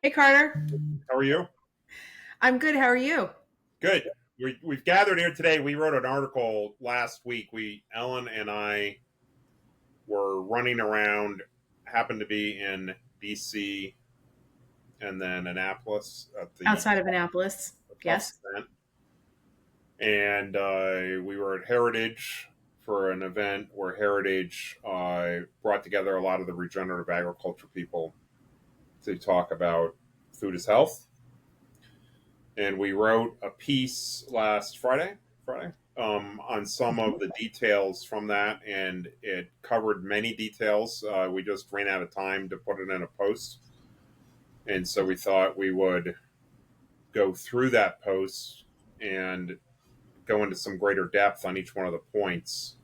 Hey Carter, How are you? I'm good. How are you? Good. We've gathered here today. We wrote an article last week. Ellen and I were running around, happened to be in DC and then Annapolis at the Outside of Annapolis. Tufts Yes. event. And we were at Heritage for an event where Heritage brought together a lot of the regenerative agriculture people to talk about food as health. And we wrote a piece last Friday, on some of the details from that, and it covered many details. We just ran out of time to put it in a post, and so we thought we would go through that post and go into some greater depth on each one of the points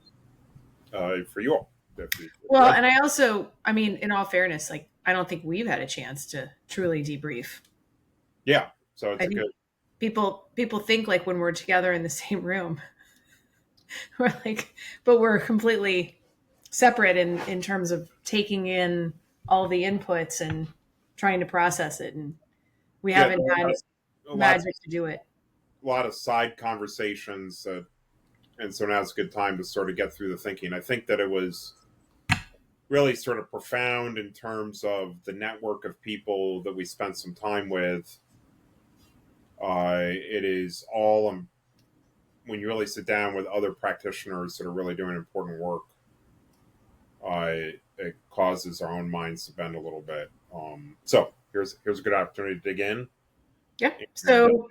for you all. If you Well, want. and I mean, in all fairness, like I don't think we've had a chance to truly debrief. Yeah, so it's I a think good. people think like when we're together in the same room, we're like, but we're completely separate in terms of taking in all the inputs and trying to process it, and we Yeah, haven't had lots, magic to do it. a lot of side conversations, and so now's a good time to sort of get through the thinking. I think that it was really sort of profound in terms of the network of people that we spent some time with. It is all when you really sit down with other practitioners that are really doing important work. It causes our own minds to bend a little bit. So here's a good opportunity to dig in. Yeah. And So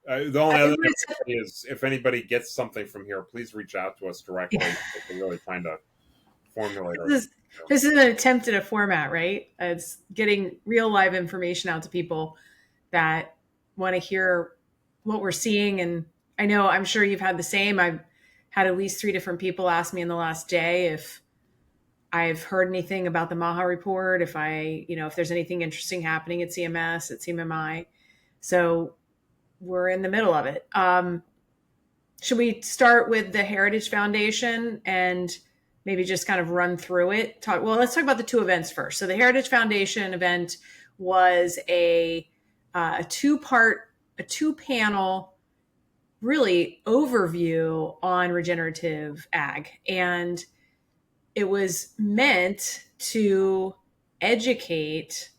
the only I other thing was, I would say is if anybody gets something from here, please reach out to us directly. We're really trying to formulate our. this is this is an attempt at a format, right? It's getting real live information out to people that want to hear what we're seeing. And I'm sure you've had the same. I've had at least three different people ask me in the last day if I've heard anything about the Maha report, if there's anything interesting happening at CMS, at CMMI. So we're in the middle of it. Should we start with the Heritage Foundation and maybe just kind of run through it? Let's talk about the two events first. So the Heritage Foundation event was a a two panel really overview on regenerative ag, and it was meant to educate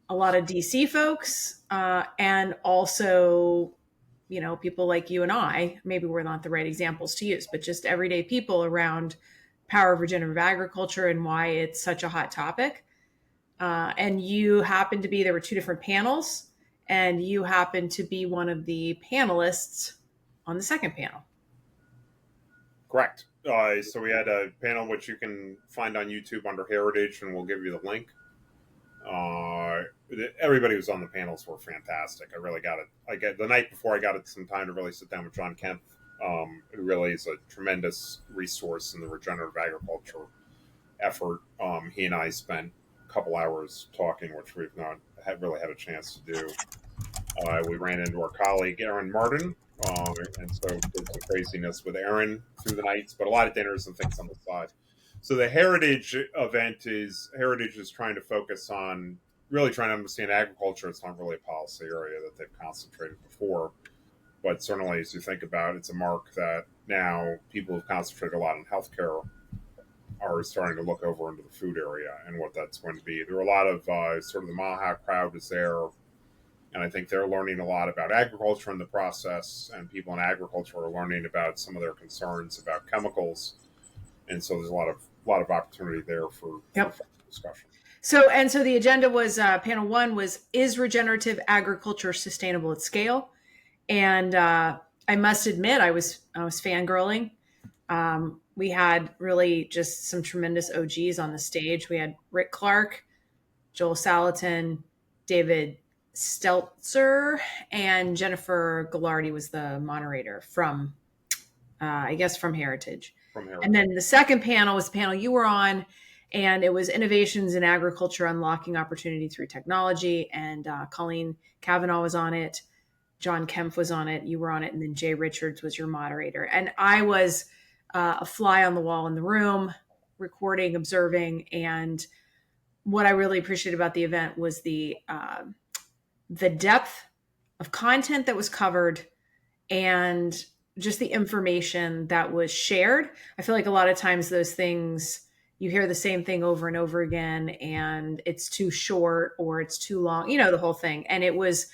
a lot of DC folks, and also, people like you and I. Maybe we're not the right examples to use, but just everyday people around power of regenerative agriculture and why it's such a hot topic. And you happen to be, there were two different panels, and you happen to be one of the panelists on the second panel. Correct. So we had a panel which you can find on YouTube under Heritage, and we'll give you the link. Uh, Everybody who's on the panels were fantastic. I really got it. I get the night before I got it some time to really sit down with John Kemp, who really is a tremendous resource in the regenerative agriculture effort. He and I spent a couple hours talking, which we've not really had a chance to do. We ran into our colleague Aaron Martin, and so did some craziness with Aaron through the nights, but a lot of dinners and things on the side. So the Heritage is trying to focus on really trying to understand agriculture. It's not really a policy area that they've concentrated before, but certainly as you think about it, it's a mark that now people who've concentrated a lot on healthcare are starting to look over into the food area and what that's going to be. There were a lot of sort of the Maha crowd was there, and I think they're learning a lot about agriculture in the process, and people in agriculture are learning about some of their concerns about chemicals, and so there's a lot of opportunity there for Yep. discussion. So the agenda was, panel one was, is regenerative agriculture sustainable at scale? And I must admit, I was fangirling. We had really just some tremendous OGs on the stage. We had Rick Clark, Joel Salatin, David Stelzer, and Jennifer Gallardi was the moderator from, I guess, from Heritage. From And Heritage. then the second panel was the panel you were on, and it was innovations in agriculture unlocking opportunity through technology. And Colleen Kavanaugh was on it. John Kempf was on it. You were on it. And then Jay Richards was your moderator. And I was a fly on the wall in the room, recording, observing. And what I really appreciated about the event was the depth of content that was covered and just the information that was shared. I feel like a lot of times those things, you hear the same thing over and over again, and it's too short or it's too long, the whole thing. And it was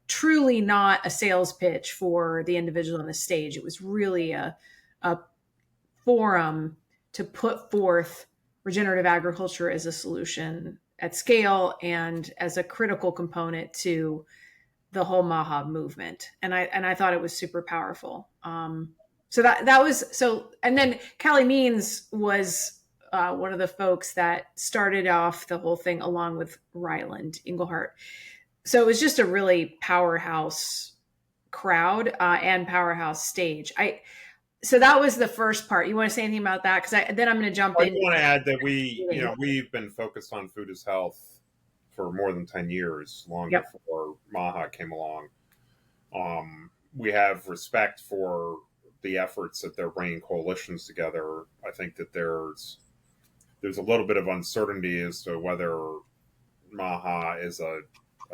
truly not a sales pitch for the individual on the stage. It was really a forum to put forth regenerative agriculture as a solution at scale and as a critical component to the whole Maha movement. And I thought it was super powerful. So that was so. And then Callie Means was one of the folks that started off the whole thing along with Ryland Engelhart. So it was just a really powerhouse crowd and powerhouse stage. So that was the first part. You want to say anything about that? Because then I'm going to jump in. I want to add that we've been focused on food as health for more than 10 years, long before Maha came along. We have respect for the efforts that they're bringing coalitions together. I think that there's a little bit of uncertainty as to whether Maha is a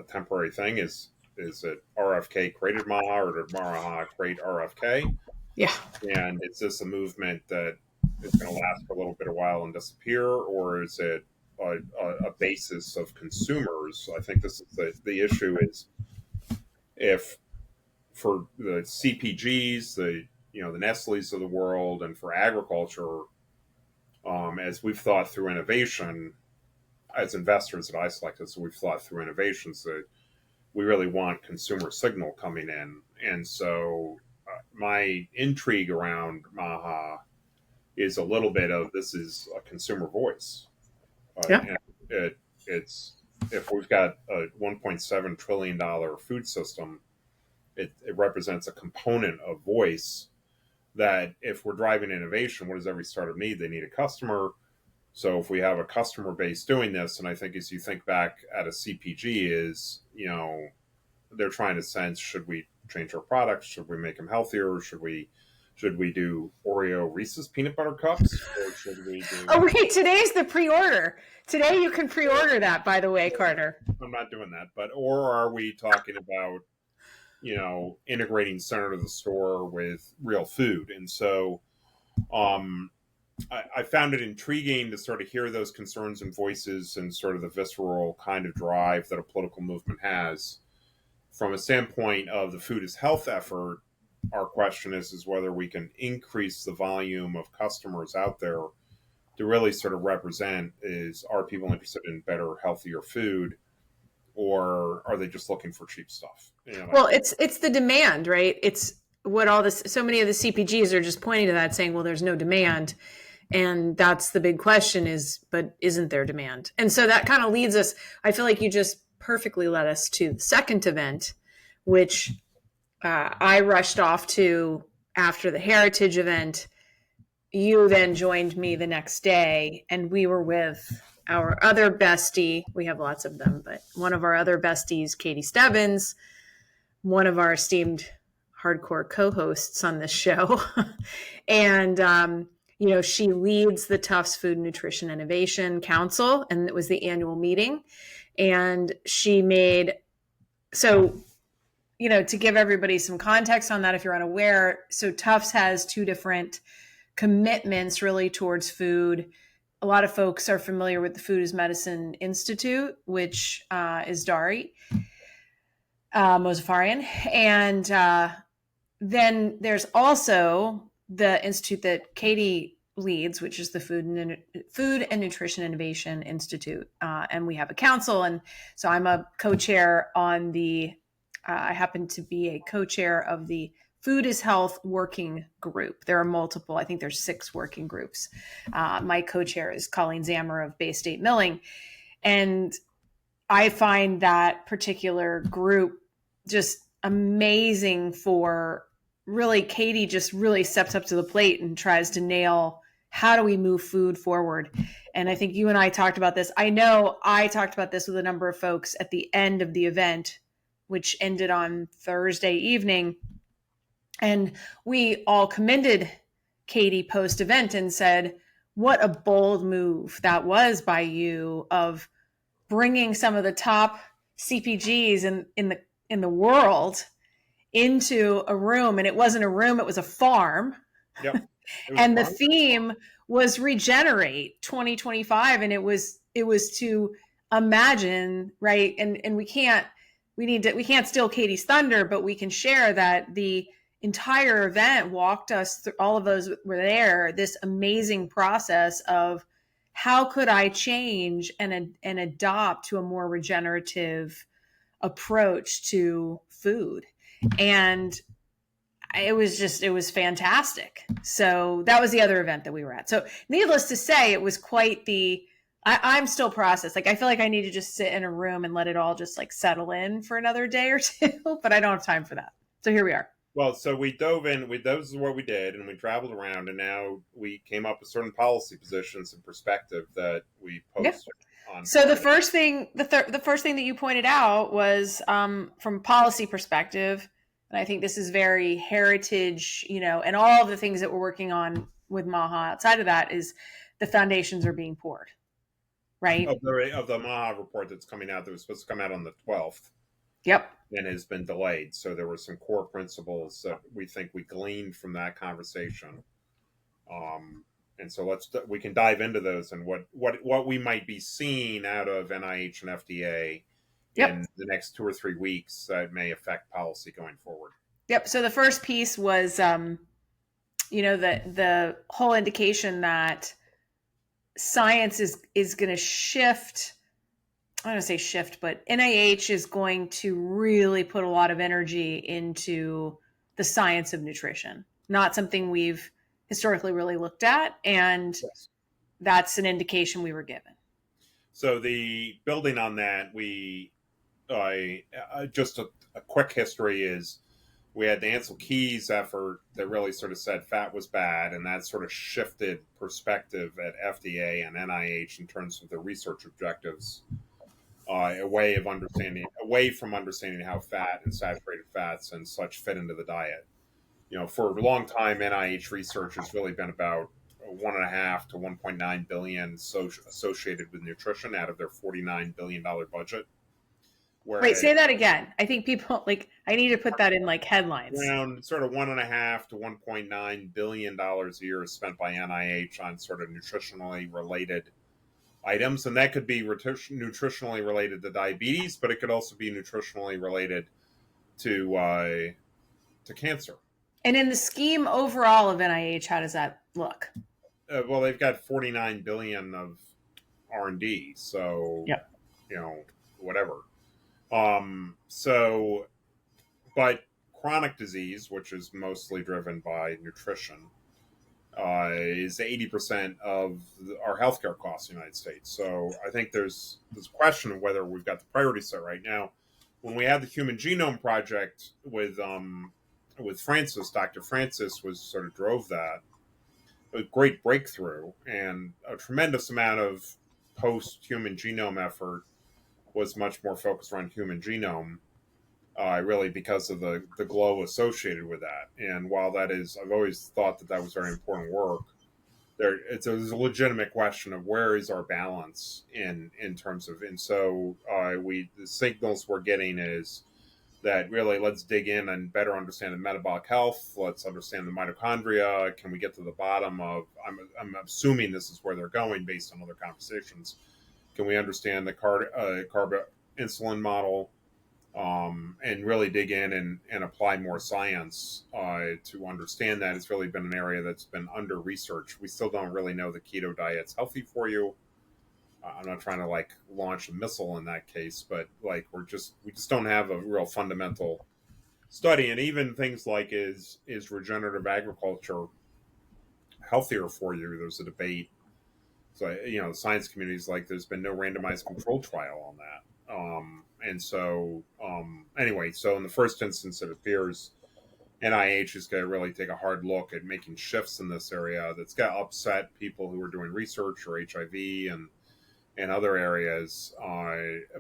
temporary thing. Is it RFK created Maha, or did Maha create RFK? Yeah. And is this a movement that is going to last for a little bit of while and disappear, or is it a basis of consumers? I think this is the issue is, if for the CPGs, the Nestle's of the world, and for agriculture, as we've thought through innovation, as investors at iSelect, as we've thought through innovations, that we really want consumer signal coming in. And so my intrigue around Maha is a little bit of, this is a consumer voice. And it's, if we've got a $1.7 trillion food system, it represents a component of voice that, if we're driving innovation, what does every startup need? They need a customer. So if we have a customer base doing this, and I think as you think back at a CPG, is, they're trying to sense, should we change our products? Should we make them healthier? Should we do Oreo Reese's peanut butter cups? Or should we do... Oh, wait, today's the pre-order. Today you can pre-order that, by the way, Carter. I'm not doing that. Or are we talking about, integrating center of the store with real food? And so I found it intriguing to sort of hear those concerns and voices, and sort of the visceral kind of drive that a political movement has. From a standpoint of the food as health effort, our question is whether we can increase the volume of customers out there to really sort of represent, are people interested in better, healthier food, or are they just looking for cheap stuff? Well, it's the demand, right? It's what so many of the CPGs are just pointing to that, saying, well, there's no demand. And that's the big question but isn't there demand? And so that kind of leads us, I feel like you just perfectly led us to the second event, which I rushed off to after the Heritage event. You then joined me the next day, and we were with our other bestie. We have lots of them, but one of our other besties, Katie Stebbins, one of our esteemed hardcore co-hosts on this show. And, she leads the Tufts Food Nutrition Innovation Council, and it was the annual meeting. And she to give everybody some context on that, if you're unaware, so Tufts has two different commitments really towards food. A lot of folks are familiar with the Food as Medicine Institute, which is Dari Mozaffarian. And then there's also the institute that Katie leads, which is the Food and Nutrition Innovation Institute. And we have a council. And so I'm a co-chair on I happen to be a co-chair of the Food is Health Working Group. There are multiple, I think there's 6 working groups. My co-chair is Colleen Zammer of Bay State Milling. And I find that particular group just amazing for really, Katie just really steps up to the plate and tries to nail, how do we move food forward? And I think you and I talked about this. I know I talked about this with a number of folks at the end of the event, which ended on Thursday evening. And we all commended Katie post-event and said, what a bold move that was by you, of bringing some of the top CPGs in the world into a room, and it wasn't a room, it was a farm. Yep. It was And the fun. theme was Regenerate 2025, and it was to imagine, right? And we can't steal Katie's thunder, but we can share that the entire event walked us through, all of those were there, this amazing process of how could I change and adopt to a more regenerative approach to food. And it was fantastic. So that was the other event that we were at. So needless to say, it was quite I'm still processed. Like, I feel like I need to just sit in a room and let it all just like settle in for another day or two, but I don't have time for that. So here we are. Well, so we dove in. This is what we did, and we traveled around, and now we came up with certain policy positions and perspective that we posted on. So the first thing, the first thing that you pointed out was from a policy perspective, and I think this is very heritage, and all of the things that we're working on with MAHA. Outside of that, is the foundations are being poured, right? Of the MAHA report that's coming out, that was supposed to come out on the 12th. Yep. And has been delayed. So there were some core principles that we think we gleaned from that conversation. And so we can dive into those and what we might be seeing out of NIH and FDA in the next 2 or 3 weeks that may affect policy going forward. Yep. So the first piece was, the whole indication that science is going to shift. I don't want to say shift, but NIH is going to really put a lot of energy into the science of nutrition. Not something we've historically really looked at, and that's an indication we were given. So the building on that, just a quick history is we had the Ansel Keys effort that really sort of said fat was bad, and that sort of shifted perspective at FDA and NIH in terms of the research objectives. Away from understanding how fat and saturated fats and such fit into the diet. For a long time, NIH research has really been about 1.5 to 1.9 billion associated with nutrition out of their $49 billion budget. Wait, say that again. I think people I need to put that in headlines. Around sort of 1.5 to 1.9 billion dollars a year is spent by NIH on sort of nutritionally related items, and that could be nutritionally related to diabetes, but it could also be nutritionally related to cancer. And in the scheme overall of NIH, how does that look? Well, they've got 49 billion of R&D, so whatever. But chronic disease, which is mostly driven by nutrition, is 80% of our healthcare costs in the United States. So I think there's a question of whether we've got the priority set right now. When we had the Human Genome Project with Francis, Dr. Francis drove that. A great breakthrough, and a tremendous amount of post-human genome effort was much more focused around human genome, really because of the glow associated with that. And while I've always thought that was very important work, there's a legitimate question of where is our balance in terms of, and so the signals we're getting is that really let's dig in and better understand the metabolic health. Let's understand the mitochondria. Can we get to the bottom of, I'm assuming this is where they're going based on other conversations. Can we understand the carb insulin model? And really dig in and apply more science to understand that. It's really been an area that's been under researched. We still don't really know the keto diet's healthy for you. I'm not trying to launch a missile in that case, but we just don't have a real fundamental study. And even things like is regenerative agriculture healthier for you? There's a debate. So the science community is there's been no randomized control trial on that. And so, anyway, so in the first instance, it appears NIH is going to really take a hard look at making shifts in this area that's going to upset people who are doing research or HIV and other areas.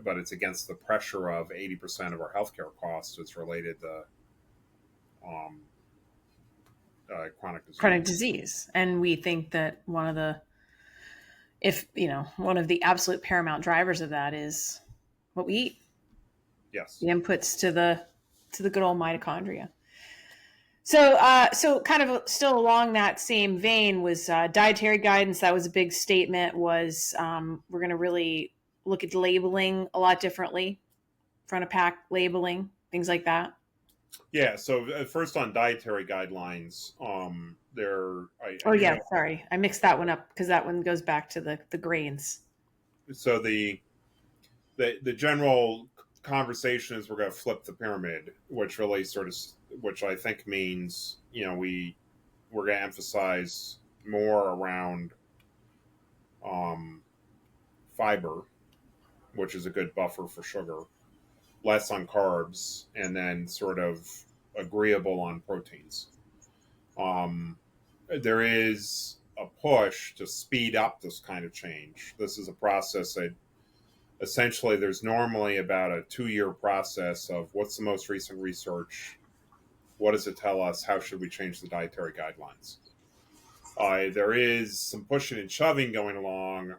But it's against the pressure of 80% of our healthcare costs is related to chronic disease. Chronic disease. And we think that one of the if, one of the absolute paramount drivers of that is what we eat, Yes. the inputs to the good old mitochondria. So kind of still along that same vein was dietary guidance. That was a big statement. Was we're going to really look at labeling a lot differently, front of pack labeling, things like that. Yeah. So first on dietary guidelines, I Oh do yeah, know. sorry, I mixed that one up because that one goes back to the grains. So the general conversation is we're going to flip the pyramid, which really which I think means we're going to emphasize more around um, fiber, which is a good buffer for sugar, less on carbs, and then sort of agreeable on proteins. Um, there is a push to speed up this kind of change. This is a process that essentially there's normally about a 2-year process of what's the most recent research, what does it tell us, how should we change the dietary guidelines. There is some pushing and shoving going along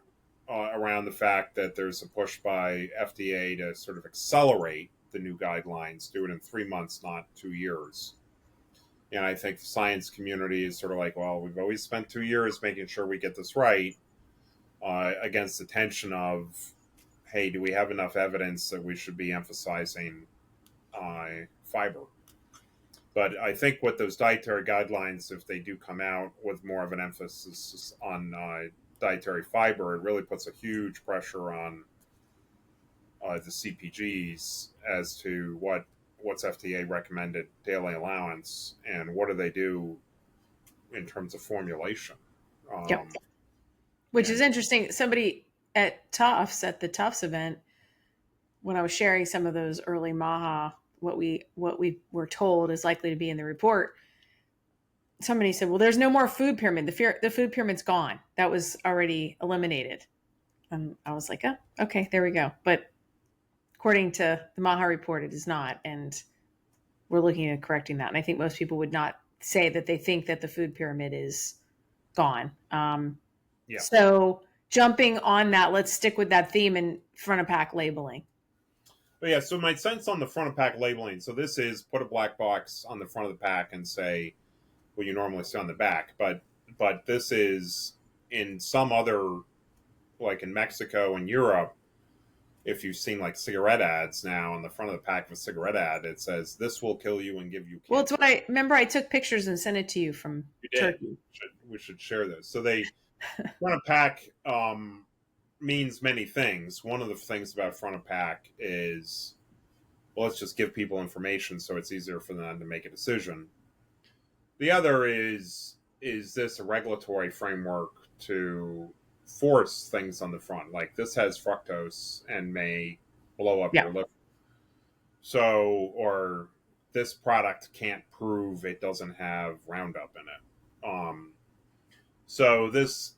around the fact that there's a push by FDA to sort of accelerate the new guidelines, do it in 3 months, not 2 years. And I think the science community is sort of like, well, we've always spent 2 years making sure we get this right, against the tension of, hey, do we have enough evidence that we should be emphasizing fiber? But I think with those dietary guidelines, if they do come out with more of an emphasis on dietary fiber, it really puts a huge pressure on the CPGs as to what's FDA recommended daily allowance and what do they do in terms of formulation. Yep. Um, Which is and interesting. Somebody at the Tufts event, when I was sharing some of those early Maha, what we were told is likely to be in the report, somebody said, "Well, there's no more food pyramid. The food pyramid's gone. That was already eliminated." And I was like, "Oh, okay, there we go." But according to the Maha report, it is not, and we're looking at correcting that. And I think most people would not say that they think that the food pyramid is gone. yeah, So jumping on that, let's stick with that theme in front of pack labeling. but yeah. So my sense on the front of pack labeling. So this is put a black box on the front of the pack and say what you normally see on the back, but this is in some other, like in Mexico and Europe. If you've seen like cigarette ads now on the front of the pack of a cigarette ad, it says this will kill you and give you Well, it's cancer. what I remember. I took pictures and sent it to you from You did. Turkey. We should share those. So they front of pack means many things. One of the things about front of pack is, well, let's just give people information so it's easier for them to make a decision. The other is this a regulatory framework to force things on the front? Like this has fructose and may blow up Yeah. your liver. So, or this product can't prove it doesn't have Roundup in it. So this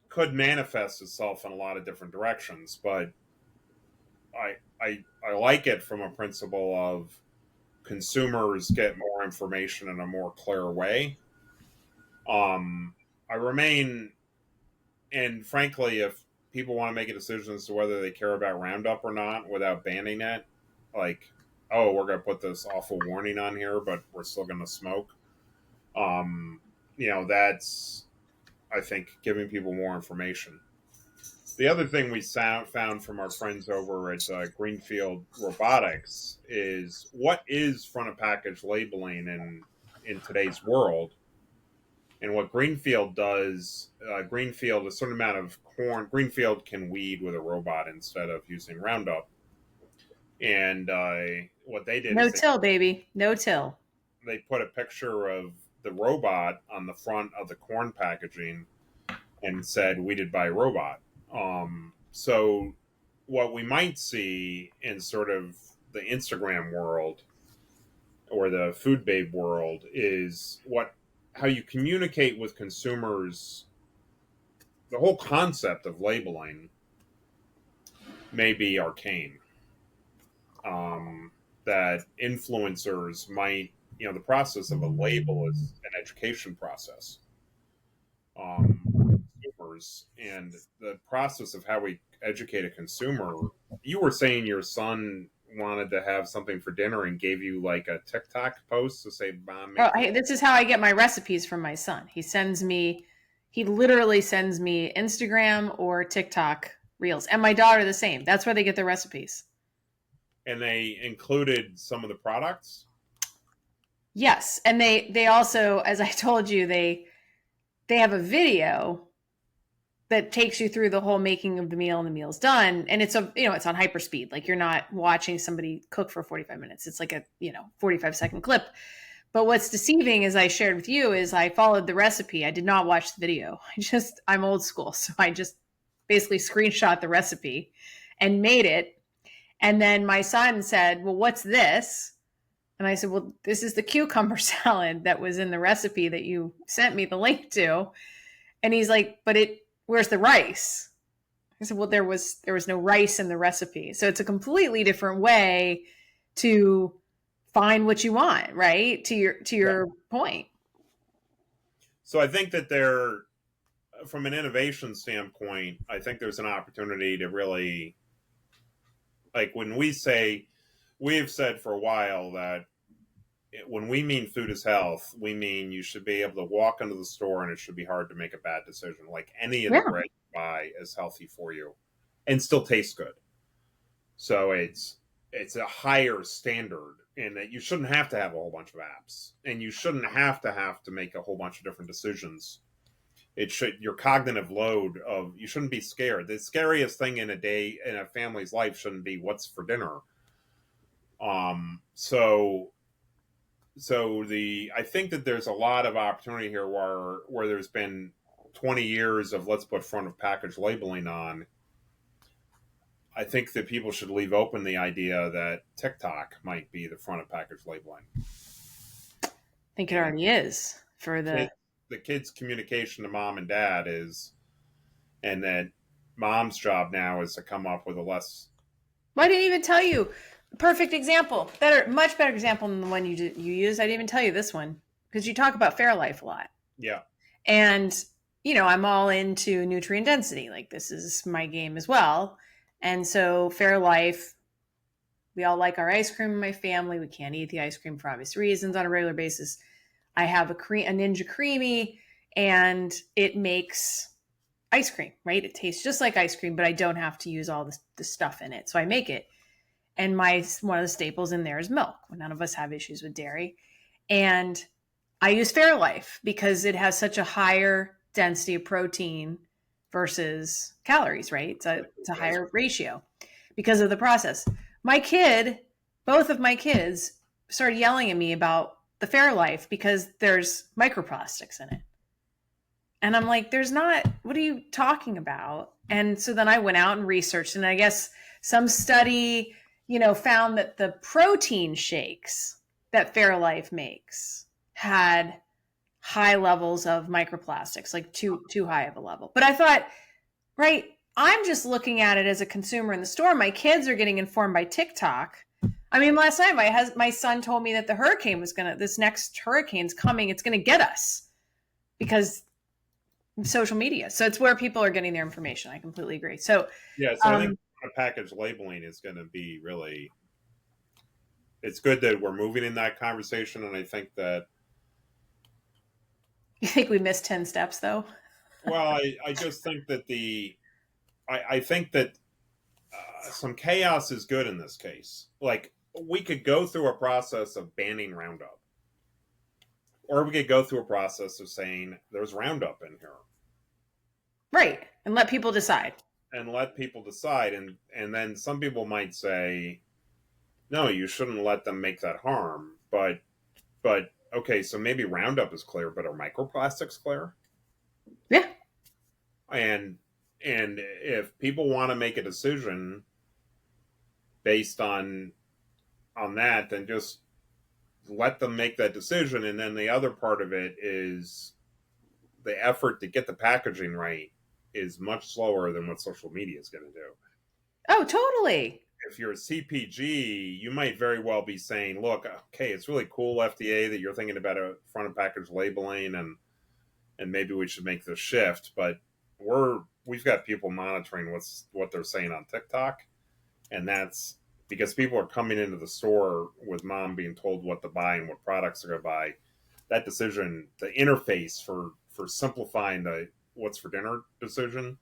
could manifest itself in a lot of different directions, but I like it from a principle of consumers get more information in a more clear way. I remain, and frankly, if people want to make a decision as to whether they care about Roundup or not without banning it, like, oh, we're going to put this awful warning on here, but we're still going to smoke. Um, that's, I think, giving people more information. The other thing we found from our friends over at Greenfield Robotics is what is front of package labeling in today's world. And what Greenfield does, Greenfield, a certain amount of corn, Greenfield can weed with a robot instead of using Roundup. And what they did No is till, baby. No till. they put a picture of the robot on the front of the corn packaging and said weeded by a robot. So what we might see in sort of the Instagram world or the food babe world is how you communicate with consumers. The whole concept of labeling may be arcane. That influencers might, the process of a label is an education process. consumers and the process of how we educate a consumer. You were saying your son wanted to have something for dinner and gave you like a TikTok post to say, "Mom, Oh, make this." hey, this is how I get my recipes from my son. He literally sends me Instagram or TikTok reels, and my daughter the same. That's where they get their recipes. And they included some of the products. Yes, and they also, as I told you, they have a video that takes you through the whole making of the meal and the meal's done, and it's it's on hyperspeed. Like you're not watching somebody cook for 45 minutes. It's like a 45-second clip. But what's deceiving, as I shared with you, is I followed the recipe. I did not watch the video. I'm old school, so I just basically screenshot the recipe and made it. And then my son said, "Well, what's this?" And I said, "Well, this is the cucumber salad that was in the recipe that you sent me the link to." And he's like, "But where's the rice?" I said, "Well, there was no rice in the recipe." So it's a completely different way to find what you want, right? To your point. So I think that from an innovation standpoint, I think there's an opportunity to really, like when we've said for a while that when we mean food is health, we mean you should be able to walk into the store and it should be hard to make a bad decision. Like any of the bread you buy is healthy for you and still tastes good. So it's a higher standard in that you shouldn't have to have a whole bunch of apps and you shouldn't have to make a whole bunch of different decisions. Your cognitive load of, you shouldn't be scared. The scariest thing in a family's life shouldn't be what's for dinner. I think that there's a lot of opportunity here where there's been 20 years of let's put front of package labeling on. I think that people should leave open the idea that TikTok might be the front of package labeling. I think it already is for the kids' communication to mom and dad is, and that mom's job now is to come up with a less. Well, I didn't even tell you. Perfect example. Much better example than the one you used. I didn't even tell you this one because you talk about Fairlife a lot. Yeah. And, I'm all into nutrient density. Like this is my game as well. And so Fairlife, we all like our ice cream in my family. We can't eat the ice cream for obvious reasons on a regular basis. I have a Ninja Creamy and it makes ice cream, right? It tastes just like ice cream, but I don't have to use all the stuff in it. So I make it. And one of the staples in there is milk. None of us have issues with dairy. And I use Fairlife because it has such a higher density of protein versus calories, right? It's a higher ratio because of the process. Both of my kids started yelling at me about the Fairlife because there's microplastics in it. And I'm like, there's not, what are you talking about? And so then I went out and researched, and I guess some study, found that the protein shakes that Fairlife makes had high levels of microplastics, like too high of a level. But I thought, right, I'm just looking at it as a consumer in the store. My kids are getting informed by TikTok. I mean, last night my son told me that this next hurricane's coming. It's going to get us because social media. So it's where people are getting their information. I completely agree. So yeah, so I think package labeling is going to be really, it's good that we're moving in that conversation. And I think that, you think we missed 10 steps though? Well, I just think that I think that some chaos is good in this case. Like we could go through a process of banning Roundup, or we could go through a process of saying there's Roundup in here. Right. And let people decide. And then some people might say, no, you shouldn't let them make that harm. But okay, so maybe Roundup is clear, but are microplastics clear? Yeah. And if people want to make a decision based on that, then just let them make that decision. And then the other part of it is the effort to get the packaging right is much slower than what social media is going to do. Oh, totally. If you're a CPG, you might very well be saying, look, okay, it's really cool, FDA, that you're thinking about a front of package labeling and maybe we should make this shift. But we've got people monitoring what they're saying on TikTok, and that's because people are coming into the store with mom being told what to buy and what products they're going to buy. That decision, the interface for simplifying the what's for dinner decision,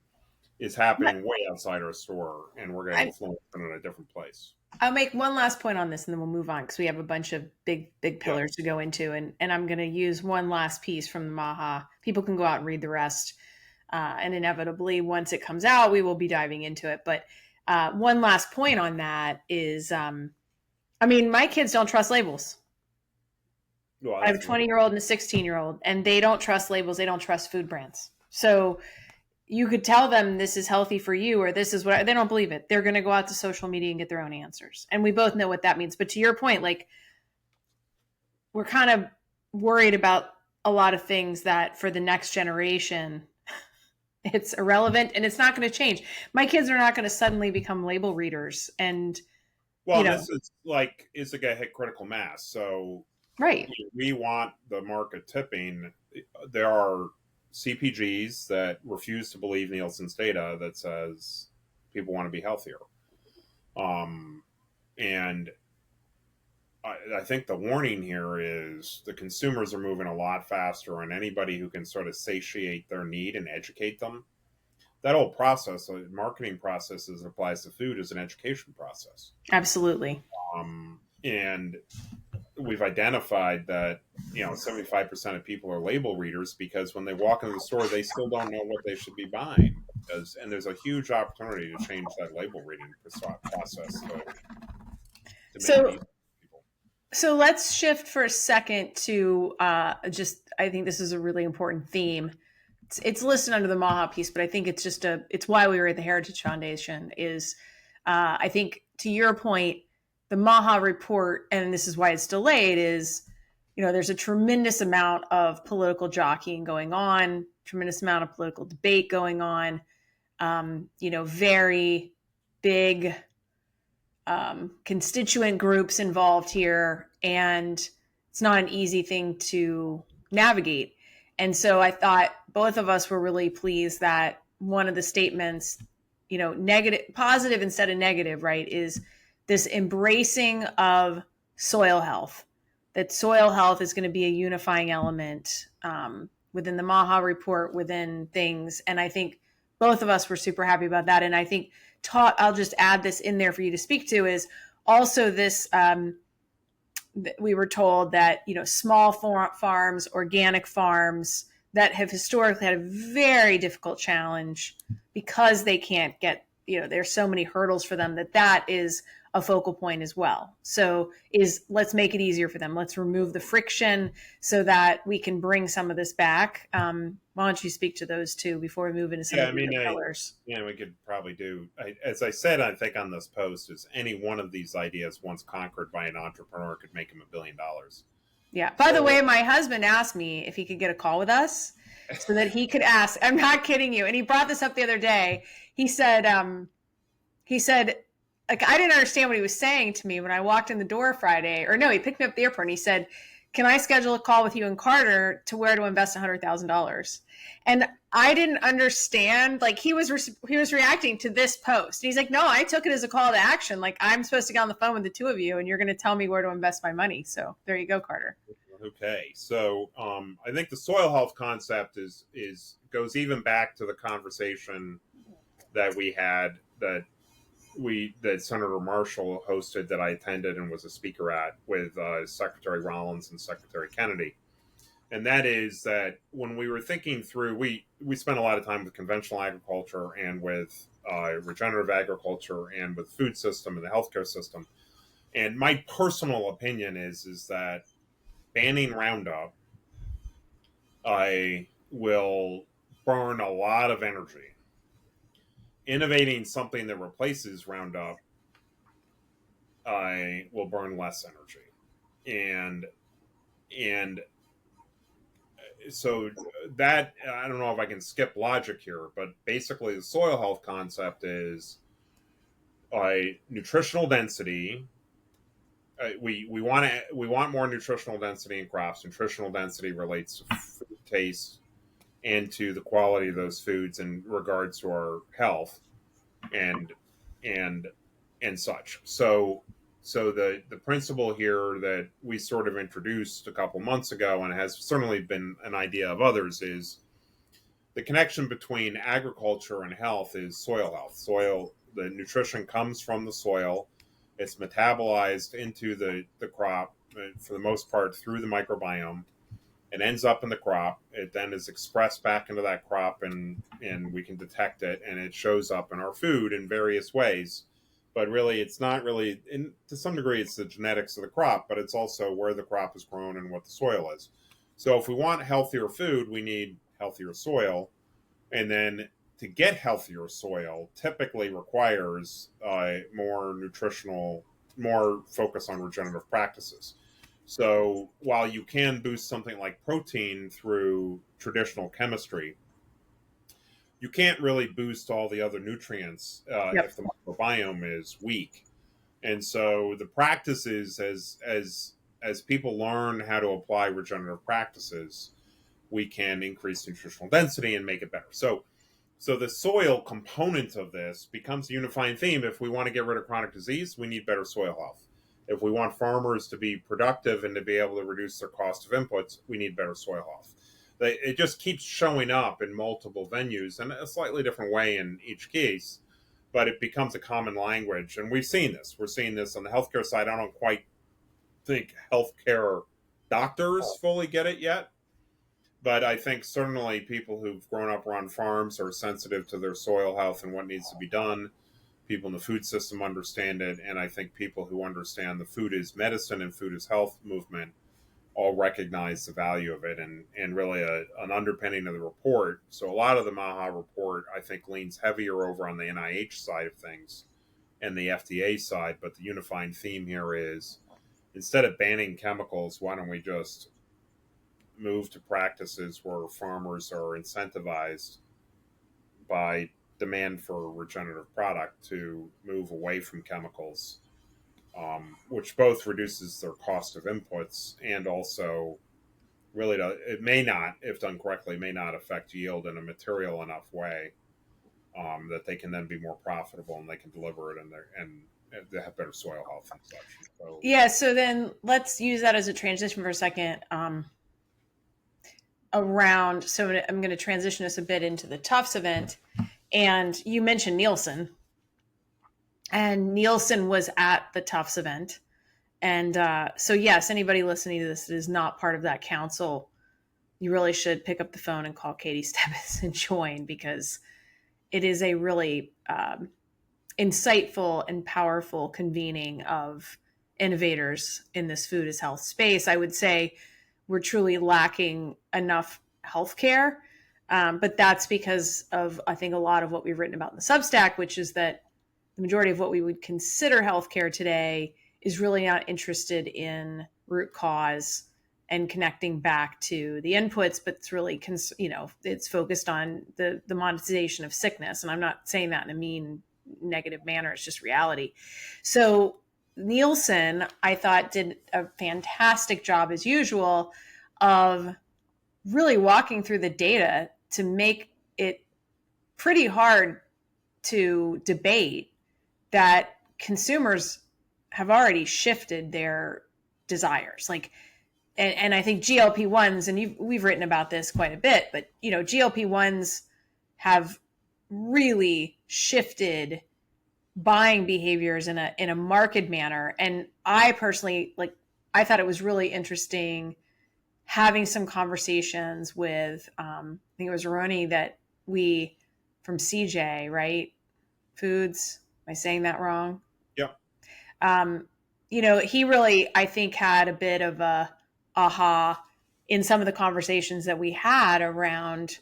is happening way outside our store, and we're going to I, influence it in a different place. I'll make one last point on this and then we'll move on because we have a bunch of big Yeah, pillars to go into. And I'm going to use one last piece from the Maha. People can go out and read the rest. And inevitably, once it comes out, we will be diving into it. But one last point on that is I mean, my kids don't trust labels. well, I have that's a 20-year-old and a 16-year-old, and they don't trust labels. They don't trust food brands. So you could tell them this is healthy for you or this is what they don't believe it. They're going to go out to social media and get their own answers. And we both know what that means. But to your point, like we're kind of worried about a lot of things that for the next generation, it's irrelevant and it's not going to change. My kids are not going to suddenly become label readers. And, well, you and know, this is like is it going to hit critical mass? So right. we want the market tipping. There are CPGs that refuse to believe Nielsen's data that says people want to be healthier. And I think the warning here is the consumers are moving a lot faster, and anybody who can sort of satiate their need and educate them. That whole process, the marketing process as it applies to food, is an education process. Absolutely. And we've identified that 75% of people are label readers because when they walk into the store, they still don't know what they should be buying. And there's a huge opportunity to change that label reading process to make it So easy for people. So let's shift for a second to I think this is a really important theme. It's listed under the Maha piece, but I think it's why we were at the Heritage Foundation is I think to your point, the Maha report, and this is why it's delayed, is there's a tremendous amount of political jockeying going on, tremendous amount of political debate going on, very big constituent groups involved here, and it's not an easy thing to navigate. And so I thought both of us were really pleased that one of the statements, negative, positive instead of negative, right, is this embracing of soil health. That soil health is going to be a unifying element within the Maha report, within things. And I think both of us were super happy about that. And I think I'll just add this in there for you to speak to is also this we were told that small farms, organic farms that have historically had a very difficult challenge because they can't get there's so many hurdles for them that is a focal point as well. So let's make it easier for them. Let's remove the friction so that we can bring some of this back. Why don't you speak to those two before we move into some of the pillars? Yeah, we could probably do. As I said, I think on this post, is any one of these ideas once conquered by an entrepreneur could make him $1 billion. Yeah. By the way, my husband asked me if he could get a call with us so that he could ask. I'm not kidding you. And he brought this up the other day. He said, like, I didn't understand what he was saying to me when I walked in the door Friday. Or no, he picked me up at the airport and he said, can I schedule a call with you and Carter to where to invest $100,000? And I didn't understand. Like he was reacting to this post. He's like, no, I took it as a call to action. Like I'm supposed to get on the phone with the two of you and you're going to tell me where to invest my money. So there you go, Carter. Okay. So I think the soil health concept goes even back to the conversation that we had that Senator Marshall hosted that I attended and was a speaker at with Secretary Rollins and Secretary Kennedy. And that is that when we were thinking through, we spent a lot of time with conventional agriculture and with regenerative agriculture and with food system and the healthcare system. And my personal opinion is that banning Roundup will burn a lot of energy. Innovating something that replaces Roundup will burn less energy. And so that, I don't know if I can skip logic here, but basically the soil health concept is nutritional density. We want more nutritional density in crops. Nutritional density relates to food taste and to the quality of those foods in regards to our health and and and such. So the principle here that we sort of introduced a couple months ago, and has certainly been an idea of others, is the connection between agriculture and health is soil health. Soil, the nutrition comes from the soil. It's metabolized into the crop for the most part through the microbiome. It ends up in the crop. It then is expressed back into that crop, and we can detect it, and it shows up in our food in various ways. But really, it's not really, to some degree, it's the genetics of the crop, but it's also where the crop is grown and what the soil is. So if we want healthier food, we need healthier soil. And then to get healthier soil typically requires more nutritional, more focus on regenerative practices. So while you can boost something like protein through traditional chemistry, you can't really boost all the other nutrients Yep. if the microbiome is weak. And so the practices, as people learn how to apply regenerative practices, we can increase nutritional density and make it better. So the soil component of this becomes a unifying theme. If we want to get rid of chronic disease, we need better soil health. If we want farmers to be productive and to be able to reduce their cost of inputs, we need better soil health. It just keeps showing up in multiple venues in a slightly different way in each case, but it becomes a common language. And we've seen this. We're seeing this on the healthcare side. I don't quite think healthcare doctors fully get it yet, but I think certainly people who've grown up around farms are sensitive to their soil health and what needs to be done. People in the food system understand it, and I think people who understand the food is medicine and food is health movement all recognize the value of it, and really an underpinning of the report. So a lot of the MAHA report, I think, leans heavier over on the NIH side of things and the FDA side, but the unifying theme here is, instead of banning chemicals, why don't we just move to practices where farmers are incentivized by demand for regenerative product to move away from chemicals, which both reduces their cost of inputs and also really it may not, if done correctly, may not affect yield in a material enough way that they can then be more profitable and they can deliver it and they have better soil health and such. So Yeah. So then let's use that as a transition for a second. So I'm going to transition us a bit into the Tufts event. And you mentioned Nielsen, and Nielsen was at the Tufts event. And so, yes, anybody listening to this that is not part of that council, you really should pick up the phone and call Katie Stebbins and join, because it is a really insightful and powerful convening of innovators in this food as health space. I would say we're truly lacking enough healthcare, but that's because of, I think, a lot of what we've written about in the Substack, which is that the majority of what we would consider healthcare today is really not interested in root cause and connecting back to the inputs, but it's really, it's focused on the monetization of sickness. And I'm not saying that in a mean, negative manner. It's just reality. So Nielsen, I thought, did a fantastic job, as usual, of really walking through the data to make it pretty hard to debate that consumers have already shifted their desires. And I think GLP-1s, and we've written about this quite a bit, but GLP-1s have really shifted buying behaviors in a marked manner. And I personally, I thought it was really interesting having some conversations with, I think it was Roni from CJ, right? Foods. Am I saying that wrong? yeah. He really, I think, had a bit of a aha in some of the conversations that we had around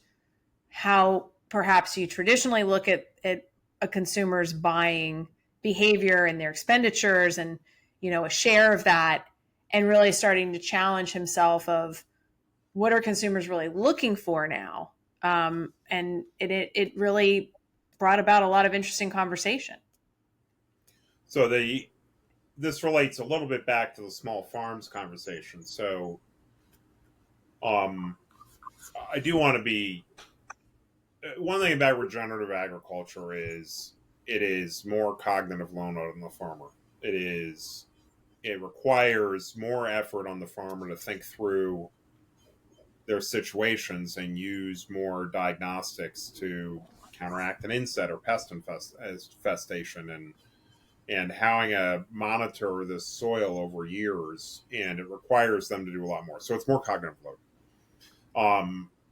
how perhaps you traditionally look at a consumer's buying behavior and their expenditures and, a share of that, and really starting to challenge himself of what are consumers really looking for now. And it really brought about a lot of interesting conversation. So this relates a little bit back to the small farms conversation. So I do want to be one thing about regenerative agriculture is it is more cognitive load on the farmer. It requires more effort on the farmer to think through their situations and use more diagnostics to counteract an insect or pest infestation, and how to monitor the soil over years, and it requires them to do a lot more. So it's more cognitive load.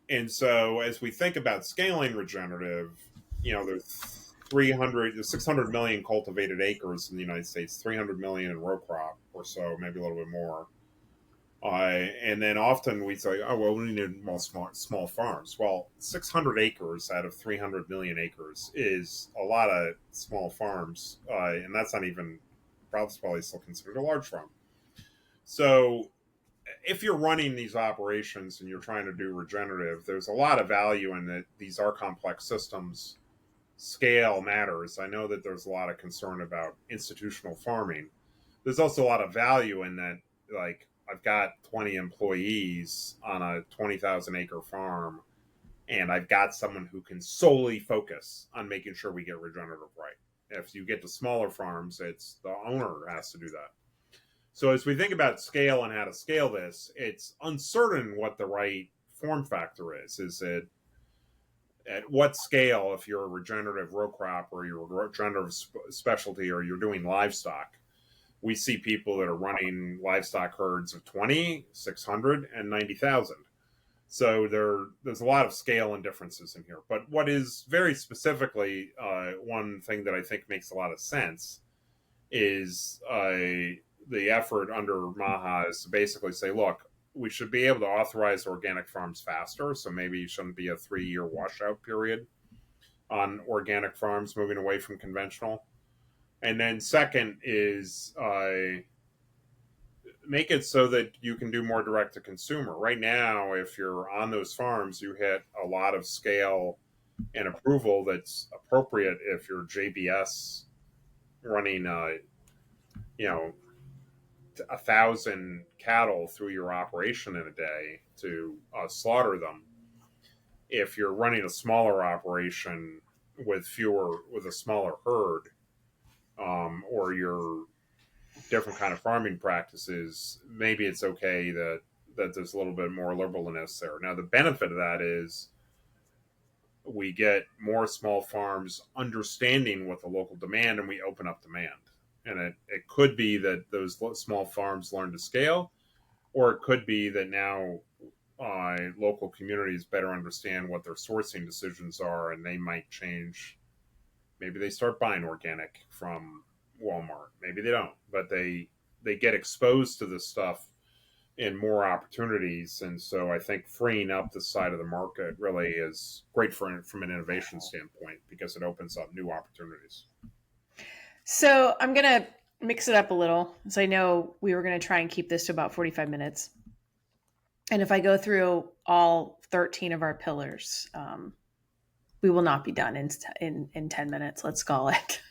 And so as we think about scaling regenerative, there's 600 million cultivated acres in the United States, 300 million in row crop or so, maybe a little bit more. And then often we say, oh, well, we need more small farms. Well, 600 acres out of 300 million acres is a lot of small farms. And that's not even, probably still considered a large farm. So if you're running these operations and you're trying to do regenerative, there's a lot of value in that. These are complex systems. Scale matters. I know that there's a lot of concern about institutional farming. There's also a lot of value in that, like, I've got 20 employees on a 20,000 acre farm, and I've got someone who can solely focus on making sure we get regenerative right. If you get to smaller farms, it's the owner has to do that. So as we think about scale and how to scale this, it's uncertain what the right form factor is. Is it at what scale, if you're a regenerative row crop or you're a regenerative specialty or you're doing livestock? We see people that are running livestock herds of 20, 600, and 90,000. So there's a lot of scale and differences in here. But what is very specifically one thing that I think makes a lot of sense is the effort under MAHA is to basically say, look, we should be able to authorize organic farms faster. So maybe it shouldn't be a 3-year washout period on organic farms moving away from conventional. And then second is make it so that you can do more direct to consumer. Right now, if you're on those farms, you hit a lot of scale and approval that's appropriate if you're JBS running, 1,000 cattle through your operation in a day to slaughter them. If you're running a smaller operation with a smaller herd, or your different kind of farming practices, maybe it's okay that there's a little bit more liberalness there. Now, the benefit of that is we get more small farms understanding what the local demand, and we open up demand. And it could be that those small farms learn to scale, or it could be that now local communities better understand what their sourcing decisions are, and they might change. Maybe they start buying organic from Walmart. Maybe they don't, but they get exposed to this stuff in more opportunities. And so I think freeing up the side of the market really is great from an innovation standpoint, because it opens up new opportunities. So I'm going to mix it up a little, because I know we were going to try and keep this to about 45 minutes. And if I go through all 13 of our pillars, we will not be done in 10 minutes, let's call it.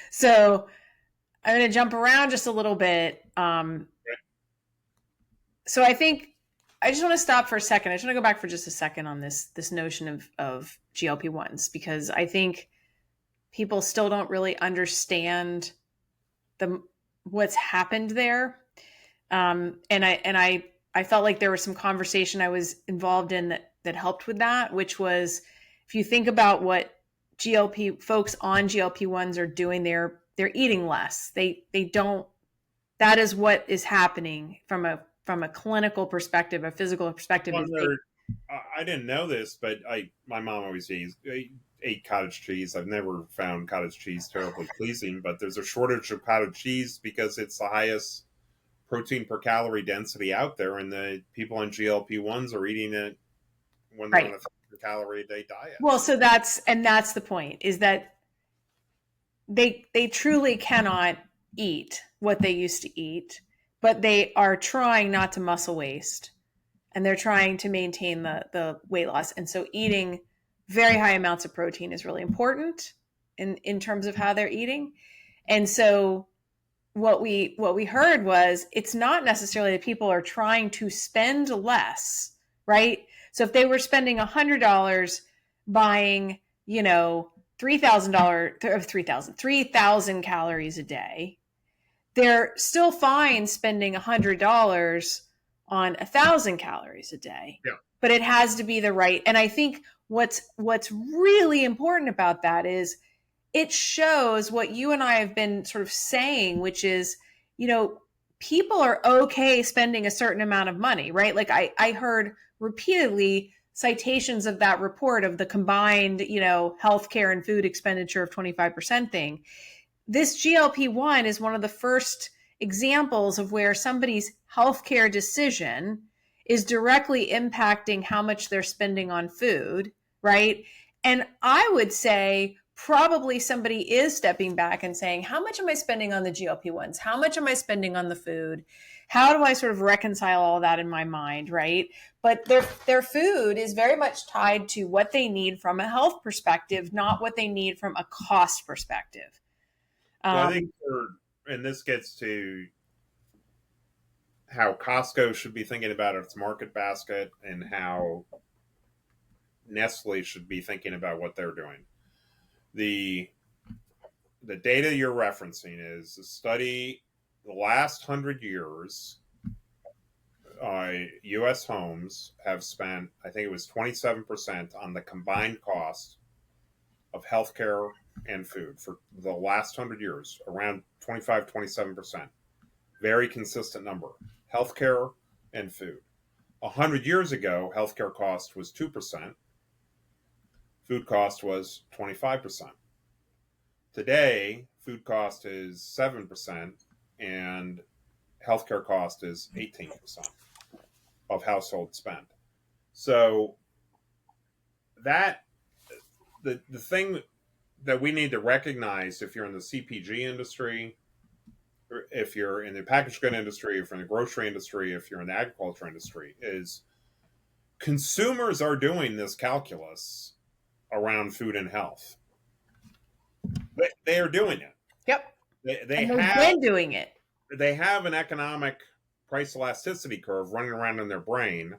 So I'm going to jump around just a little bit. So I think I just want to stop for a second. I just want to go back for just a second on this notion of GLP-1s, because I think people still don't really understand what's happened there. And I felt like there was some conversation I was involved in that helped with that, which was, if you think about what folks on GLP-1s are doing, they're eating less. They don't. That is what is happening from a clinical perspective, a physical perspective. I didn't know this, but my mom always ate cottage cheese. I've never found cottage cheese terribly pleasing, but there's a shortage of cottage cheese because it's the highest protein per calorie density out there, and the people on GLP-1s are eating it when they're on a 1,000 calorie a day diet. Well, so that's the point, is that they truly cannot eat what they used to eat, but they are trying not to muscle waste, and they're trying to maintain the weight loss. And so eating very high amounts of protein is really important in terms of how they're eating. And so what we heard was, it's not necessarily that people are trying to spend less, right? So if they were spending $100 buying, $3,000 calories a day, they're still fine spending $100 on 1,000 calories a day. Yeah. But it has to be the right. And I think what's really important about that is it shows what you and I have been sort of saying, which is, people are okay spending a certain amount of money, right? Like I heard repeatedly citations of that report of the combined, healthcare and food expenditure of 25% thing. This GLP-1 is one of the first examples of where somebody's healthcare decision is directly impacting how much they're spending on food, right? And I would say probably somebody is stepping back and saying, how much am I spending on the GLP-1s? How much am I spending on the food? How do I sort of reconcile all that in my mind, right? But their food is very much tied to what they need from a health perspective, not what they need from a cost perspective. I think, and this gets to how Costco should be thinking about its market basket and how Nestle should be thinking about what they're doing. The data you're referencing is a study the last 100 years. U.S. homes have spent, I think it was 27% on the combined cost of healthcare and food for the last 100 years, around 25, 27%. Very consistent number. Healthcare and food. 100 years ago, healthcare cost was 2%. Food cost was 25%. Today, food cost is 7% and healthcare cost is 18% of household spend. So that the thing that we need to recognize, if you're in the CPG industry, if you're in the packaged good industry, if you're in the grocery industry, if you're in the agriculture industry, is consumers are doing this calculus around food and health. They are doing it. Yep. They've been doing it. They have an economic price elasticity curve running around in their brain.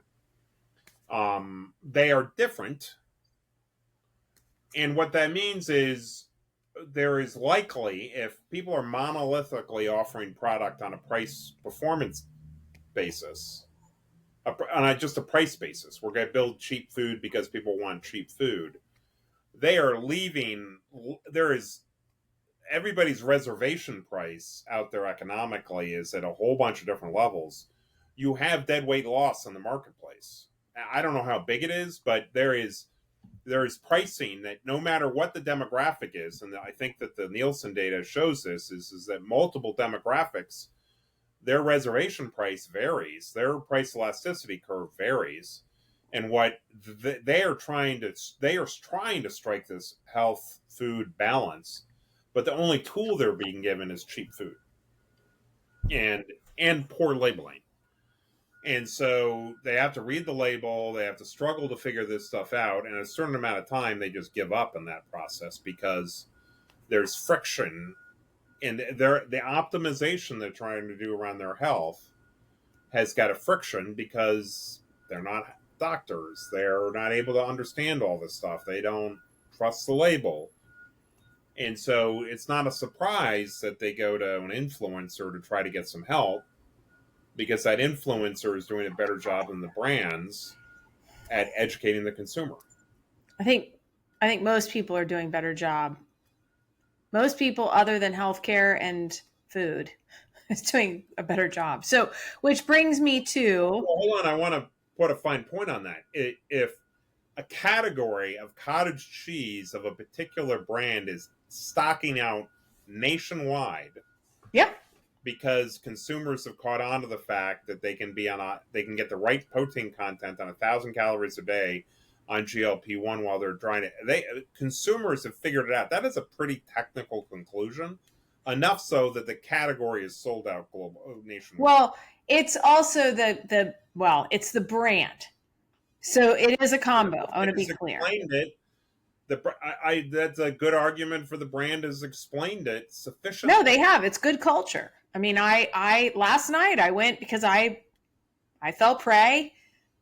They are different. And what that means is there is likely, if people are monolithically offering product on a price performance basis, on just a price basis, we're going to build cheap food because people want cheap food. They are leaving, there is, everybody's reservation price out there economically is at a whole bunch of different levels. You have dead weight loss in the marketplace. I don't know how big it is, but there is pricing that no matter what the demographic is, and I think that the Nielsen data shows this, is that multiple demographics, their reservation price varies, their price elasticity curve varies, and what they are trying to strike this health food balance, but the only tool they're being given is cheap food and poor labeling. And so they have to read the label, they have to struggle to figure this stuff out, and a certain amount of time they just give up in that process because there's friction, and the optimization they're trying to do around their health has got a friction because they're not doctors. They're not able to understand all this stuff. They don't trust the label. And so it's not a surprise that they go to an influencer to try to get some help, because that influencer is doing a better job than the brands at educating the consumer. I think most people are doing a better job. Most people other than healthcare and food is doing a better job. So, which brings me to... Well, hold on, I want to put a fine point on that. If a category of cottage cheese of a particular brand is stocking out nationwide... Yep. Because consumers have caught on to the fact that they can get the right protein content on 1,000 calories a day on GLP-1 while they're trying to. Consumers have figured it out. That is a pretty technical conclusion, enough so that the category is sold out nationwide. Well, it's also it's the brand, so it is a combo. I want to be clear. That's a good argument for the brand has explained it sufficiently. No, they have. It's good culture. I mean, I last night I went because I fell prey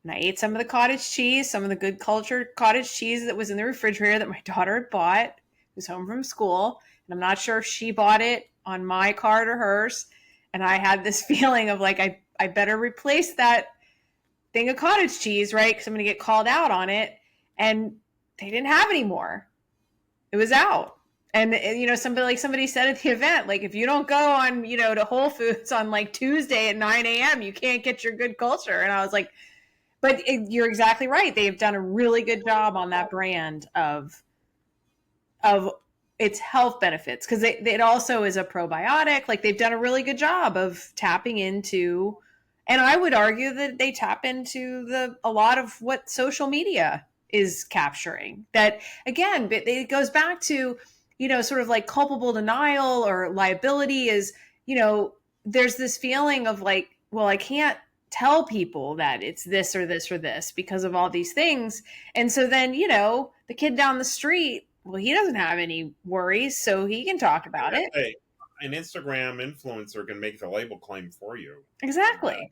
And I ate some of the cottage cheese, some of the good cultured cottage cheese that was in the refrigerator that my daughter had bought, who's home from school. And I'm not sure if she bought it on my card or hers. And I had this feeling of like, I better replace that thing of cottage cheese, right? Because I'm going to get called out on it. And they didn't have any more. It was out. And somebody said at the event, like, if you don't go on, to Whole Foods on like Tuesday at 9 a.m., you can't get your good culture. And I was like, but you're exactly right. They've done a really good job on that brand of its health benefits, because it also is a probiotic. Like, they've done a really good job of tapping into, and I would argue that they tap into a lot of what social media is capturing. That, again, it goes back to, sort of like culpable denial or liability is, there's this feeling of like, well, I can't tell people that it's this or this or this because of all these things. And so then, the kid down the street, well, he doesn't have any worries, so he can talk about it. Hey, an Instagram influencer can make the label claim for you. Exactly.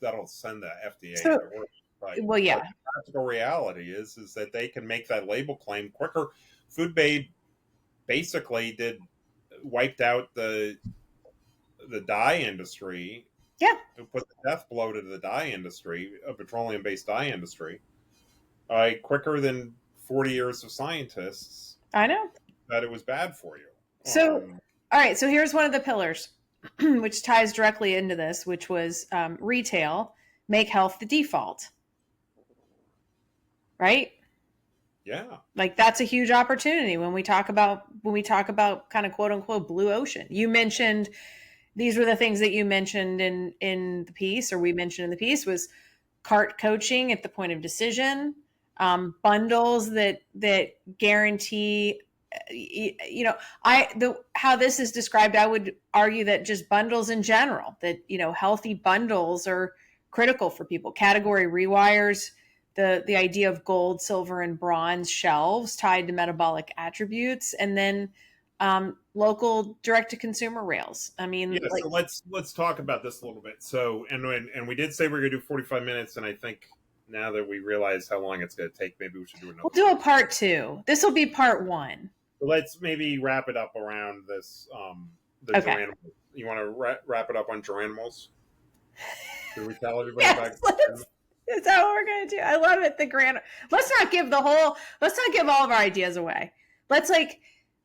That'll send the FDA So, to work. Right? well, yeah. But the practical reality is that they can make that label claim quicker. Food Babe basically wiped out the dye industry. Yeah. To put the death blow to the dye industry, a petroleum-based dye industry, quicker than 40 years of scientists. I know that it was bad for you. So, all right. So here's one of the pillars, which ties directly into this, which was retail, make health the default. Right? Yeah. Like, that's a huge opportunity when we talk about kind of quote unquote blue ocean. You mentioned, these were the things that you mentioned in the piece, or we mentioned in the piece, was cart coaching at the point of decision, bundles that guarantee, how this is described, I would argue that just bundles in general, that, healthy bundles are critical for people. Category rewires, the idea of gold, silver, and bronze shelves tied to metabolic attributes, and then local direct-to-consumer rails. I mean, yeah. So let's talk about this a little bit. So, and we did say we're going to do 45 minutes, and I think now that we realize how long it's going to take, maybe we should do another. We'll do a part 2. This will be part 1. So let's maybe wrap it up around this. The okay. Geranimals. You want to wrap it up on Geranimals? Should we tell everybody yes, back? Is that what we're going to do? I love it. Let's not give all of our ideas away. Let's lay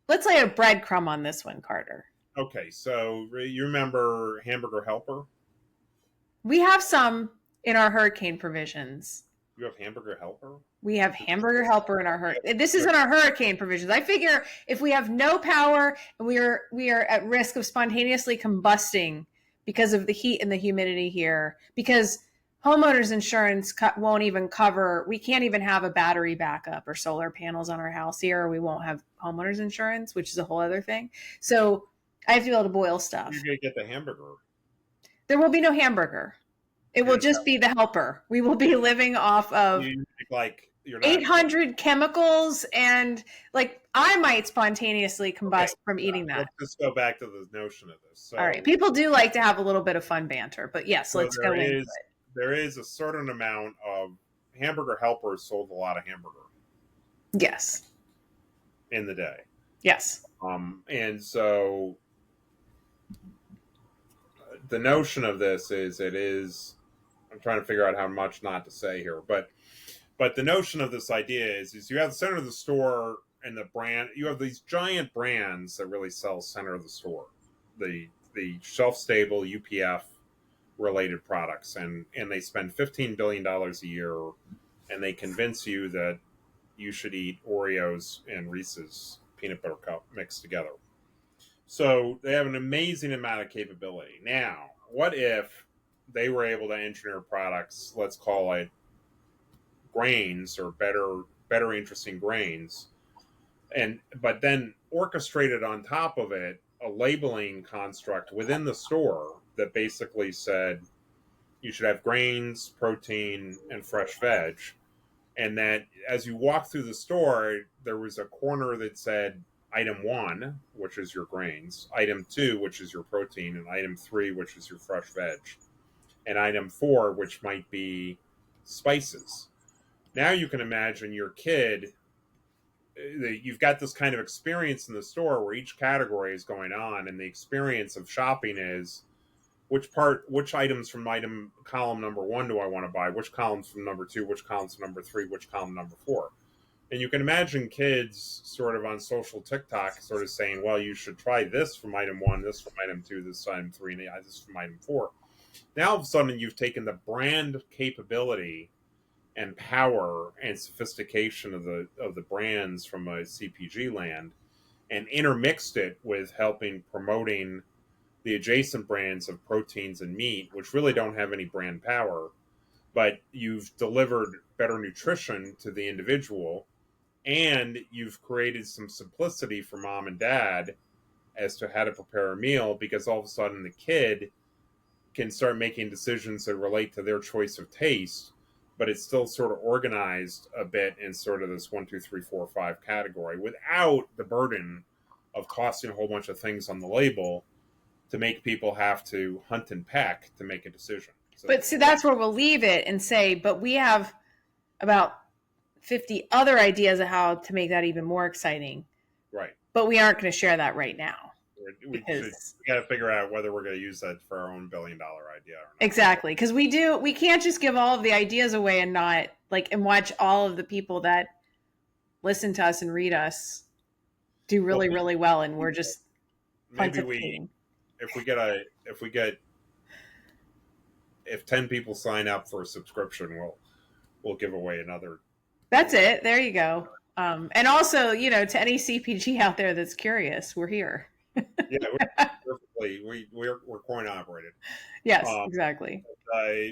a breadcrumb on this one, Carter. Okay, so you remember Hamburger Helper? We have some in our hurricane provisions. You have Hamburger Helper? We have Hamburger Helper in our hurricane. This is in our hurricane provisions. I figure if we have no power and we are at risk of spontaneously combusting because of the heat and the humidity here, because homeowners insurance won't even cover, we can't even have a battery backup or solar panels on our house here, or we won't have homeowners insurance, which is a whole other thing. So I have to be able to boil stuff. You're going to get the hamburger. There will be no hamburger. It will just be the helper. We will be living off of 800 chemicals, and like, I might spontaneously combust from eating that. Let's just go back to the notion of this. So, all right. People do like to have a little bit of fun banter, but yes, let's go into it. There is a certain amount of Hamburger Helpers sold a lot of hamburger. Yes. In the day. Yes. And so the notion of this is, I'm trying to figure out how much not to say here, but the notion of this idea is you have the center of the store and the brand. You have these giant brands that really sell center of the store, the shelf stable UPF related products, and they spend $15 billion a year, and they convince you that you should eat Oreos and Reese's peanut butter cup mixed together. So they have an amazing amount of capability. Now, what if they were able to engineer products, let's call it grains, or better interesting grains, but then orchestrated on top of it a labeling construct within the store that basically said you should have grains, protein, and fresh veg. And that as you walk through the store, there was a corner that said item 1, which is your grains, item 2, which is your protein, and item 3, which is your fresh veg, and item 4, which might be spices. Now you can imagine your kid, you've got this kind of experience in the store where each category is going on, and the experience of shopping is which items from item column number 1 do I want to buy, which columns from number 2, which columns from number 3, which column number 4. And you can imagine kids sort of on social TikTok sort of saying, well, you should try this from item 1, this from item 2, this from item 3, and this from item 4. Now all of a sudden you've taken the brand capability and power and sophistication of the brands from a CPG land and intermixed it with helping promoting the adjacent brands of proteins and meat, which really don't have any brand power, but you've delivered better nutrition to the individual, and you've created some simplicity for mom and dad as to how to prepare a meal, because all of a sudden the kid can start making decisions that relate to their choice of taste, but it's still sort of organized a bit in sort of this 1, 2, 3, 4, 5 category without the burden of costing a whole bunch of things on the label to make people have to hunt and peck to make a decision. So, but see, that's where we'll leave it and say, but we have about 50 other ideas of how to make that even more exciting. Right. But we aren't going to share that right now. We got to figure out whether we're going to use that for our own $1 billion idea or not. Exactly. Because we can't just give all of the ideas away and not and watch all of the people that listen to us and read us do really, really well. And we're just maybe if 10 people sign up for a subscription, we'll give away another. That's it. There you go. And also, to any CPG out there that's curious, we're here. Yeah, we're coin operated. Yes, exactly.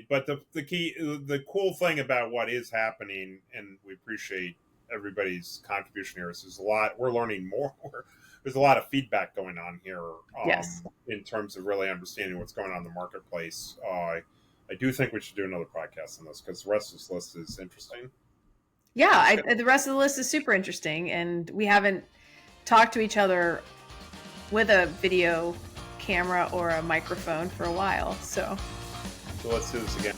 But the cool thing about what is happening, and we appreciate everybody's contribution here, is we're learning more. There's a lot of feedback going on here. Yes. In terms of really understanding what's going on in the marketplace. I do think we should do another podcast on this because the rest of this list is interesting. Yeah, the rest of the list is super interesting, and we haven't talked to each other with a video camera or a microphone for a while. So let's do this again.